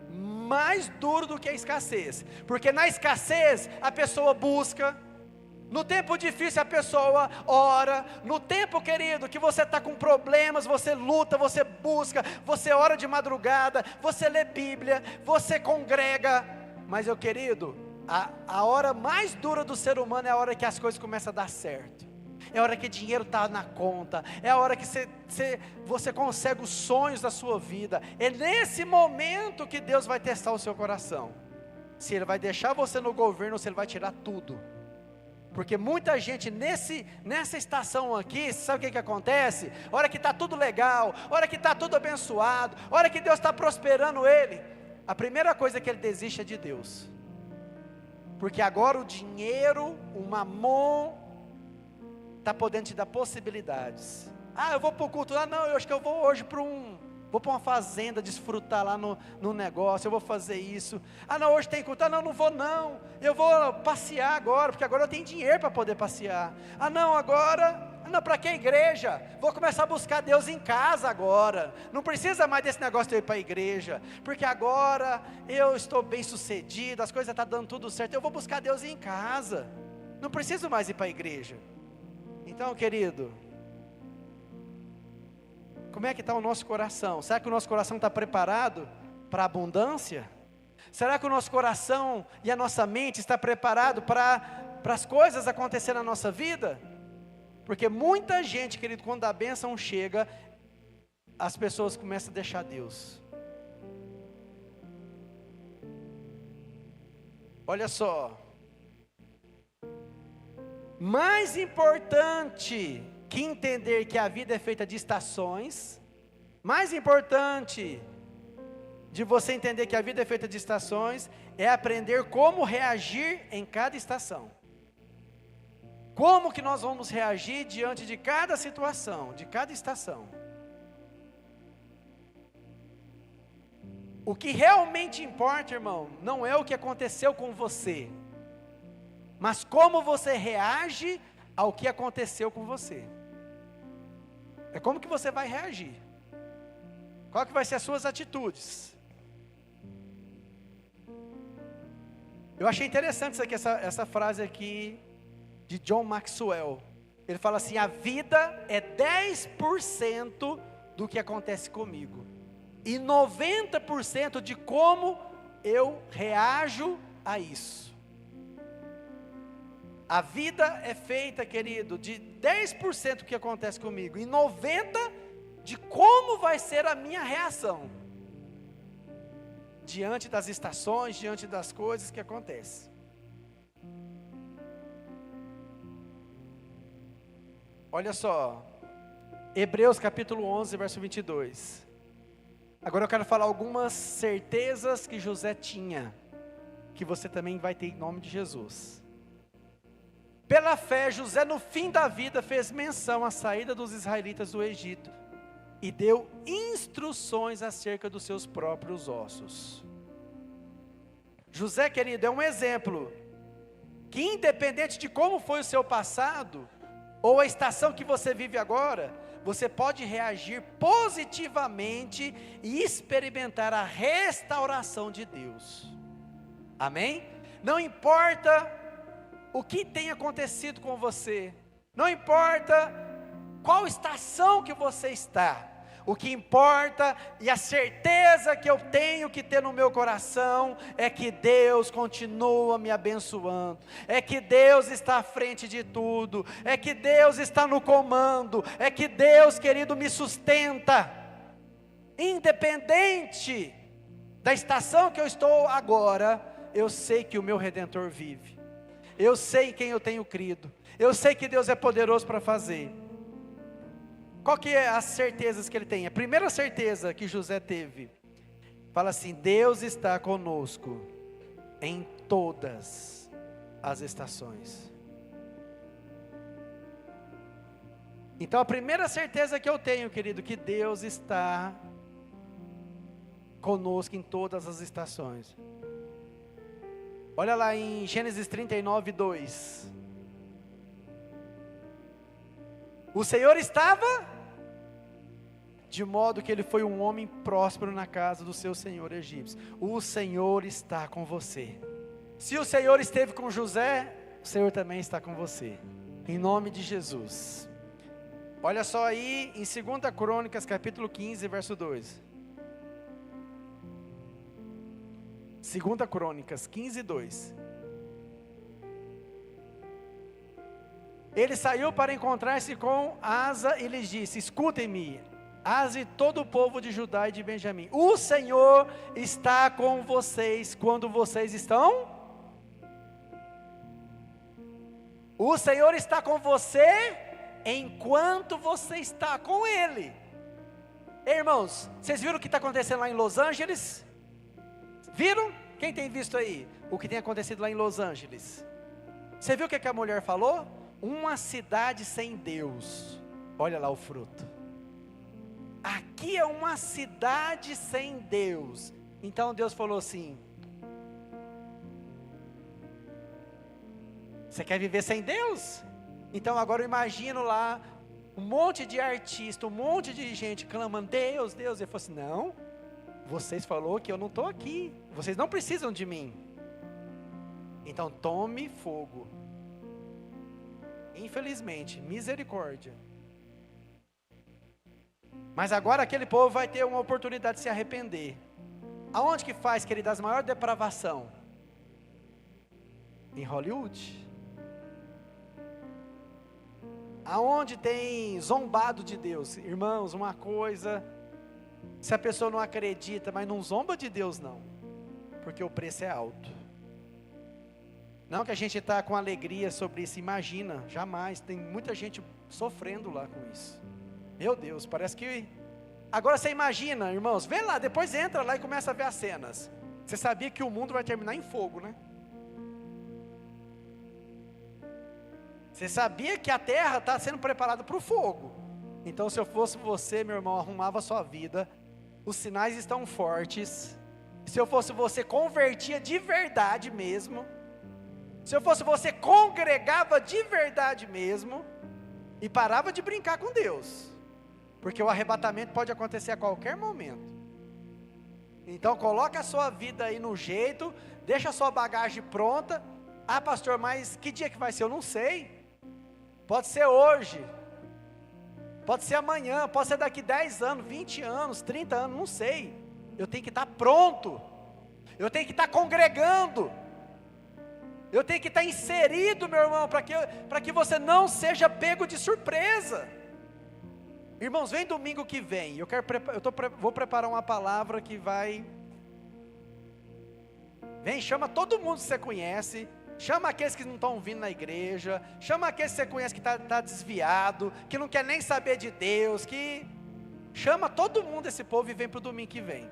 mais duro do que a escassez, porque na escassez a pessoa busca, no tempo difícil a pessoa ora, no tempo, querido, que você está com problemas, você luta, você busca, você ora de madrugada, você lê Bíblia, você congrega. Mas, meu querido, a hora mais dura do ser humano é a hora que as coisas começam a dar certo. É a hora que o dinheiro está na conta. É a hora que você consegue os sonhos da sua vida. É nesse momento que Deus vai testar o seu coração. Se Ele vai deixar você no governo ou se Ele vai tirar tudo. Porque muita gente nessa estação aqui, sabe o que acontece? A hora que está tudo legal, a hora que está tudo abençoado, a hora que Deus está prosperando ele, a primeira coisa que ele desiste é de Deus. Porque agora o dinheiro, o mamon, está podendo te dar possibilidades. Ah, eu vou para o culto. Ah, não, eu acho que eu vou hoje vou para uma fazenda desfrutar lá no negócio, eu vou fazer isso. Ah, não, hoje tem culto. Ah, não, não vou não. Eu vou passear agora, porque agora eu tenho dinheiro para poder passear. Ah, não, agora... Não, para que igreja? Vou começar a buscar Deus em casa agora. Não precisa mais desse negócio de eu ir para a igreja, porque agora eu estou bem sucedido, as coisas estão dando tudo certo, eu vou buscar Deus em casa. Não preciso mais ir para a igreja. Então, querido, como é que está o nosso coração? Será que o nosso coração está preparado para a abundância? Será que o nosso coração e a nossa mente está preparado para as coisas acontecerem na nossa vida? Porque muita gente, querido, quando a bênção chega, as pessoas começam a deixar Deus. Olha só. Mais importante que entender que a vida é feita de estações, mais importante de você entender que a vida é feita de estações, é aprender como reagir em cada estação. Como que nós vamos reagir diante de cada situação, de cada estação. O que realmente importa, irmão, não é o que aconteceu com você, mas como você reage ao que aconteceu com você. É como que você vai reagir. Qual que vai ser as suas atitudes. Eu achei interessante isso aqui, essa frase aqui, de John Maxwell. Ele fala assim: a vida é 10% do que acontece comigo, e 90% de como eu reajo a isso. A vida é feita, querido, de 10% do que acontece comigo, e 90% de como vai ser a minha reação diante das estações, diante das coisas que acontecem. Olha só, Hebreus capítulo 11, verso 22. Agora eu quero falar algumas certezas que José tinha, que você também vai ter em nome de Jesus. Pela fé, José no fim da vida fez menção à saída dos israelitas do Egito e deu instruções acerca dos seus próprios ossos. José, querido, é um exemplo que, independente de como foi o seu passado, ou a estação que você vive agora, você pode reagir positivamente e experimentar a restauração de Deus. Amém? Não importa o que tem acontecido com você, não importa qual estação que você está, o que importa e a certeza que eu tenho que ter no meu coração é que Deus continua me abençoando, é que Deus está à frente de tudo, é que Deus está no comando, é que Deus, querido, me sustenta, independente da estação que eu estou agora, eu sei que o meu Redentor vive, eu sei em quem eu tenho crido, eu sei que Deus é poderoso para fazer. Qual que é as certezas que ele tem? A primeira certeza que José teve, fala assim: Deus está conosco em todas as estações. Então a primeira certeza que eu tenho, querido, que Deus está conosco em todas as estações. Olha lá em Gênesis 39, 2. O Senhor estava, de modo que ele foi um homem próspero na casa do seu senhor egípcio. O Senhor está com você. Se o Senhor esteve com José, o Senhor também está com você, em nome de Jesus. Olha só aí em 2 Crônicas capítulo 15, verso 2. 2 Crônicas 15, 2. Ele saiu para encontrar-se com Asa e lhes disse: escutem-me, Asa e todo o povo de Judá e de Benjamim, o Senhor está com vocês quando vocês estão? O Senhor está com você enquanto você está com Ele. Ei, irmãos, vocês viram o que está acontecendo lá em Los Angeles? Viram? Quem tem visto aí o que tem acontecido lá em Los Angeles? Você viu o que a mulher falou? Uma cidade sem Deus. Olha lá o fruto. Aqui é uma cidade sem Deus. Então Deus falou assim: você quer viver sem Deus? Então agora eu imagino lá um monte de artista, um monte de gente clamando: Deus, Deus. Ele falou assim: não, vocês falaram que eu não estou aqui, vocês não precisam de mim, então tome fogo. Infelizmente, misericórdia. Mas agora aquele povo vai ter uma oportunidade de se arrepender. Aonde que faz, querido, as maiores depravação? Em Hollywood. Aonde tem zombado de Deus? Irmãos, uma coisa, se a pessoa não acredita, mas não zomba de Deus não, porque o preço é alto. Não que a gente está com alegria sobre isso, imagina, jamais, tem muita gente sofrendo lá com isso. Meu Deus, parece que... Agora você imagina, irmãos, vê lá, depois entra lá e começa a ver as cenas. Você sabia que o mundo vai terminar em fogo, né? Você sabia que a terra está sendo preparada para o fogo. Então se eu fosse você, meu irmão, arrumava a sua vida, os sinais estão fortes. Se eu fosse você, convertia de verdade mesmo. Se eu fosse você, congregava de verdade mesmo, e parava de brincar com Deus, porque o arrebatamento pode acontecer a qualquer momento. Então coloca a sua vida aí no jeito, deixa a sua bagagem pronta. Ah, pastor, mas que dia que vai ser? Eu não sei. Pode ser hoje, pode ser amanhã, pode ser daqui 10 anos, 20 anos, 30 anos, não sei. Eu tenho que estar pronto, eu tenho que estar congregando, eu tenho que estar inserido, meu irmão, para que você não seja pego de surpresa. Irmãos, vem domingo que vem, vou preparar uma palavra que vai... Vem, chama todo mundo que você conhece, Chama aqueles que não estão vindo na igreja, chama aqueles que você conhece que está desviado, que não quer nem saber de Deus, chama todo mundo esse povo e vem para o domingo que vem.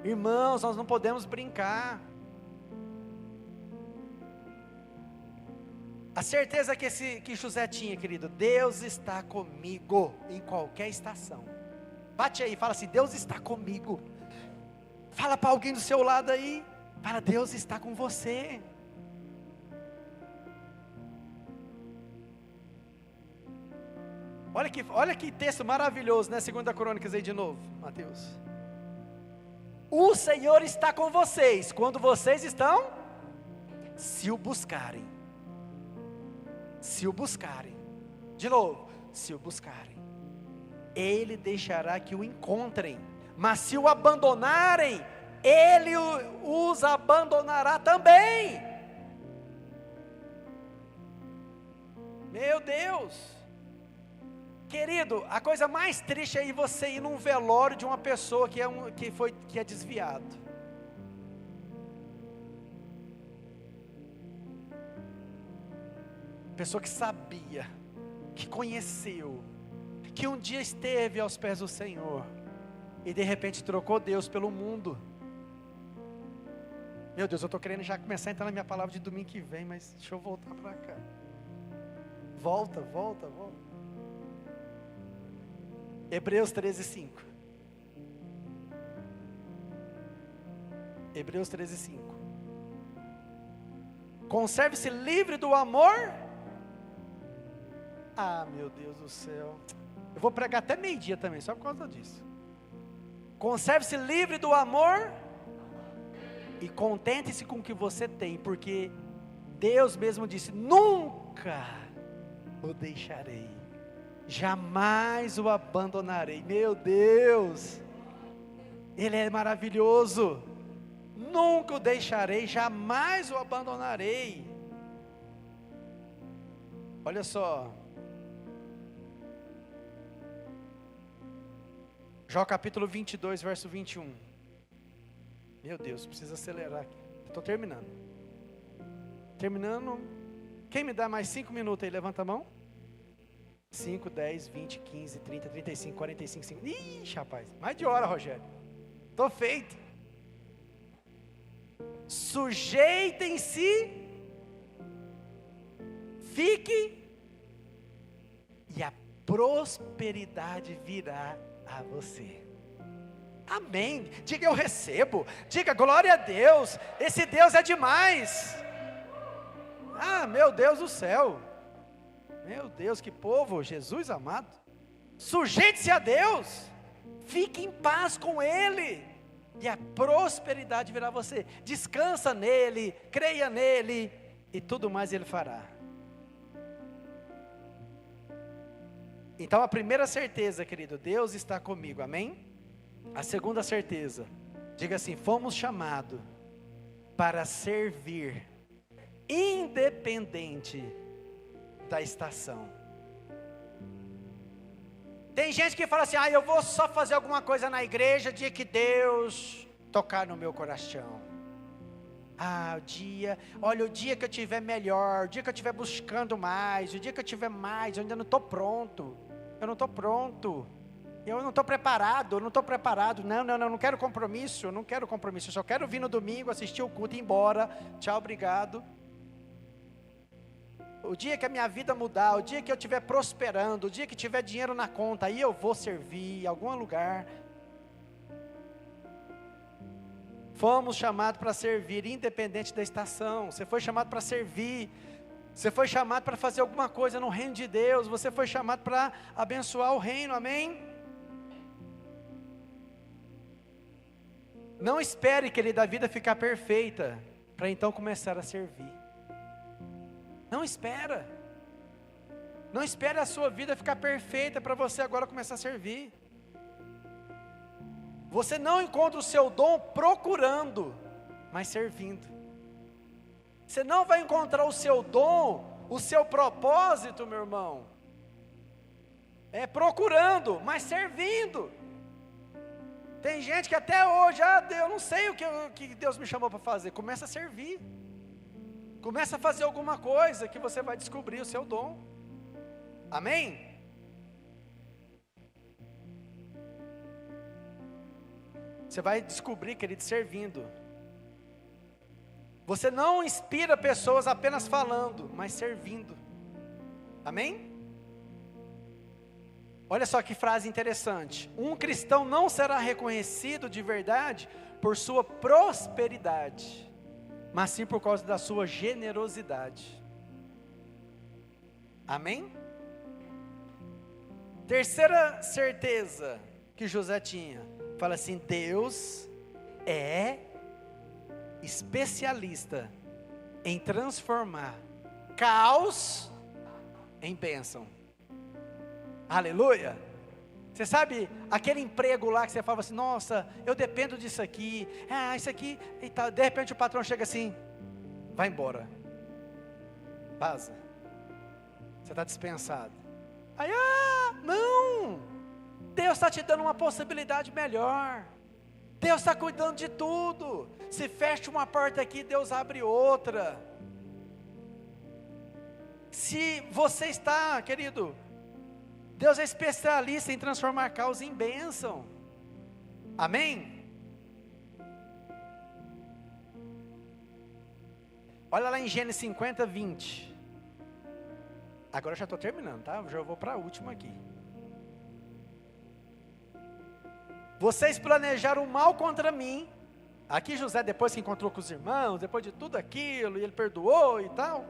Irmãos, nós não podemos brincar. A certeza que José tinha, querido, Deus está comigo em qualquer estação. Bate aí, fala assim, Deus está comigo. Fala para alguém do seu lado aí, fala, Deus está com você. Olha que texto maravilhoso, né? 2 Crônicas aí de novo, Mateus. O Senhor está com vocês, quando vocês estão, se o buscarem. Se o buscarem, de novo, se o buscarem, Ele deixará que o encontrem, mas se o abandonarem, Ele os abandonará também. Meu Deus, querido, a coisa mais triste é você ir num velório de uma pessoa que é desviado. Pessoa que sabia, que conheceu, que um dia esteve aos pés do Senhor, e de repente trocou Deus pelo mundo. Meu Deus, eu estou querendo já começar a entrar na minha palavra de domingo que vem, mas deixa eu voltar para cá. Volta. Hebreus 13:5. Hebreus 13:5. Conserve-se livre do amor. Ah, meu Deus do céu. Eu vou pregar até meio-dia também, só por causa disso. Conserve-se livre do amor e contente-se com o que você tem, porque Deus mesmo disse: nunca o deixarei, jamais o abandonarei. Meu Deus, Ele é maravilhoso. Nunca o deixarei, jamais o abandonarei. Olha só, Jó capítulo 22, verso 21. Meu Deus, preciso acelerar aqui. Estou terminando. Quem me dá mais 5 minutos aí? Levanta a mão. 5, 10, 20, 15, 30, 35, 45, 50. Ixi, rapaz, mais de hora, Rogério. Estou feito. Sujeitem-se, fique, e a prosperidade virá a você. Amém. Diga eu recebo. Diga glória a Deus. Esse Deus é demais. Ah, meu Deus do céu. Meu Deus, que povo, Jesus amado. Sujeite-se a Deus. Fique em paz com Ele, e a prosperidade virá a você. Descansa nele, creia nele, e tudo mais Ele fará. Então a primeira certeza, querido, Deus está comigo, amém? A segunda certeza, diga assim: fomos chamados para servir, independente da estação. Tem gente que fala assim: eu vou só fazer alguma coisa na igreja dia que Deus tocar no meu coração. O dia que eu estiver melhor, o dia que eu estiver buscando mais, o dia que eu tiver mais, eu ainda não estou pronto. Eu não estou pronto. Eu não estou preparado, não quero compromisso, eu só quero vir no domingo, assistir o culto e ir embora, tchau, obrigado. O dia que a minha vida mudar, o dia que eu estiver prosperando, o dia que tiver dinheiro na conta, aí eu vou servir em algum lugar. Fomos chamados para servir, independente da estação. Você foi chamado para servir. Você foi chamado para fazer alguma coisa no reino de Deus. Você foi chamado para abençoar o reino, amém? Não espere, querido, a vida ficar perfeita para então começar a servir. Não espera. Não espere a sua vida ficar perfeita para você agora começar a servir. Você não encontra o seu dom procurando, mas servindo. Você não vai encontrar o seu dom, o seu propósito, meu irmão, procurando, mas servindo. Tem gente que até hoje, Deus, eu não sei o que Deus me chamou para fazer. Começa a servir. Começa a fazer alguma coisa que você vai descobrir o seu dom. Amém? Você vai descobrir, querido, servindo. Você não inspira pessoas apenas falando, mas servindo. Amém? Olha só que frase interessante. Um cristão não será reconhecido de verdade por sua prosperidade, mas sim por causa da sua generosidade. Amém? Terceira certeza que José tinha. Fala assim: Deus é especialista em transformar caos em bênção. Aleluia. Você sabe aquele emprego lá que você fala assim: nossa, eu dependo disso aqui, isso aqui e tal. De repente o patrão chega assim: vai embora, vaza, você está dispensado. Aí, não, Deus está te dando uma possibilidade melhor. Deus está cuidando de tudo. Se fecha uma porta aqui, Deus abre outra. Se você está, querido, Deus é especialista em transformar caos em bênção. Amém? Olha lá em Gênesis 50, 20. Agora eu já estou terminando, tá? Já vou para a última aqui. Vocês planejaram mal contra mim. Aqui José, depois que encontrou com os irmãos, depois de tudo aquilo, e ele perdoou e tal.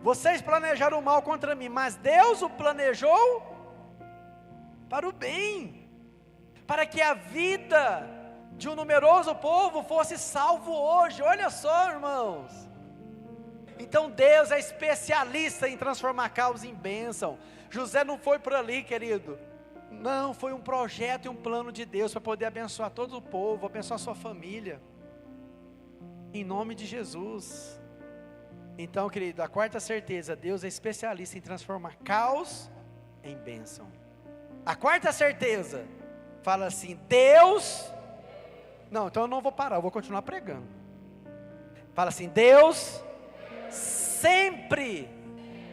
Vocês planejaram mal contra mim, mas Deus o planejou para o bem, para que a vida de um numeroso povo fosse salvo hoje. Olha só, irmãos. Então Deus é especialista em transformar caos em bênção. José não foi por ali, querido. Não, foi um projeto e um plano de Deus para poder abençoar todo o povo, abençoar sua família. Em nome de Jesus. Então, querido, a quarta certeza: Deus é especialista em transformar caos em bênção. A quarta certeza, fala assim: Deus, não, então eu não vou parar, eu vou continuar pregando. Fala assim: Deus sempre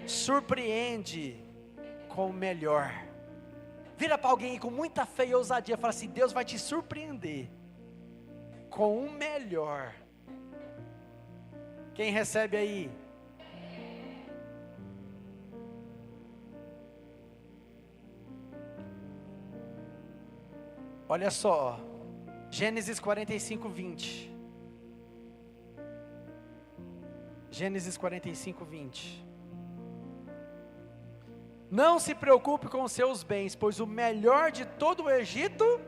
surpreende com o melhor. Vira para alguém com muita fé e ousadia, fala assim: Deus vai te surpreender com o melhor. Quem recebe aí? Olha só, Gênesis 45, 20. Gênesis 45, 20. Não se preocupe com os seus bens, pois o melhor de todo o Egito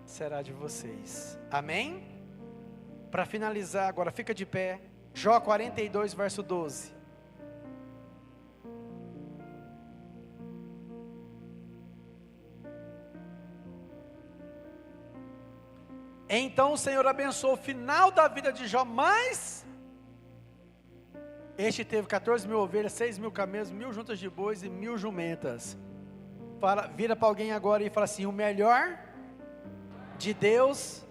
será de vocês. Amém? Para finalizar, agora fica de pé. Jó 42, verso 12. Então o Senhor abençoou o final da vida de Jó, mas este teve 14 mil ovelhas, 6 mil camelos, 1.000 juntas de bois e 1.000 jumentas. Vira para alguém agora e fala assim: o melhor de Deus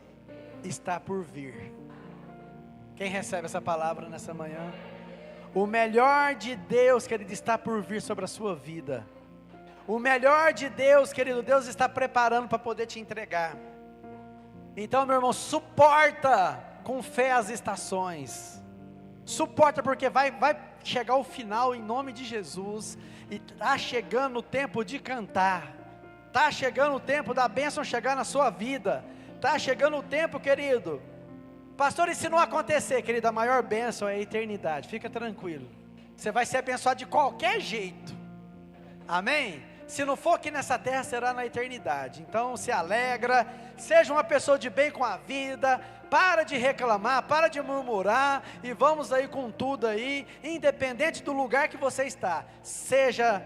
está por vir. Quem recebe essa palavra nessa manhã? O melhor de Deus, querido, está por vir sobre a sua vida. O melhor de Deus, querido, Deus está preparando para poder te entregar. Então, meu irmão, suporta com fé as estações. Suporta, porque vai chegar o final em nome de Jesus. E está chegando o tempo de cantar. Está chegando o tempo da bênção chegar na sua vida. Está chegando o tempo, querido. Pastor, e se não acontecer, querido, a maior bênção é a eternidade. Fica tranquilo. Você vai ser abençoado de qualquer jeito. Amém? Se não for aqui nessa terra, será na eternidade. Então se alegra, seja uma pessoa de bem com a vida, para de reclamar, para de murmurar, e vamos aí com tudo aí, independente do lugar que você está, seja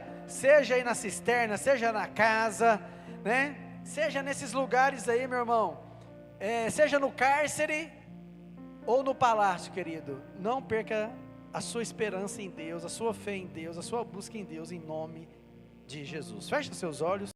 aí na cisterna, seja na casa, né? Seja nesses lugares aí, meu irmão, seja no cárcere, ou no palácio, querido, não perca a sua esperança em Deus, a sua fé em Deus, a sua busca em Deus, em nome de Jesus. Feche seus olhos.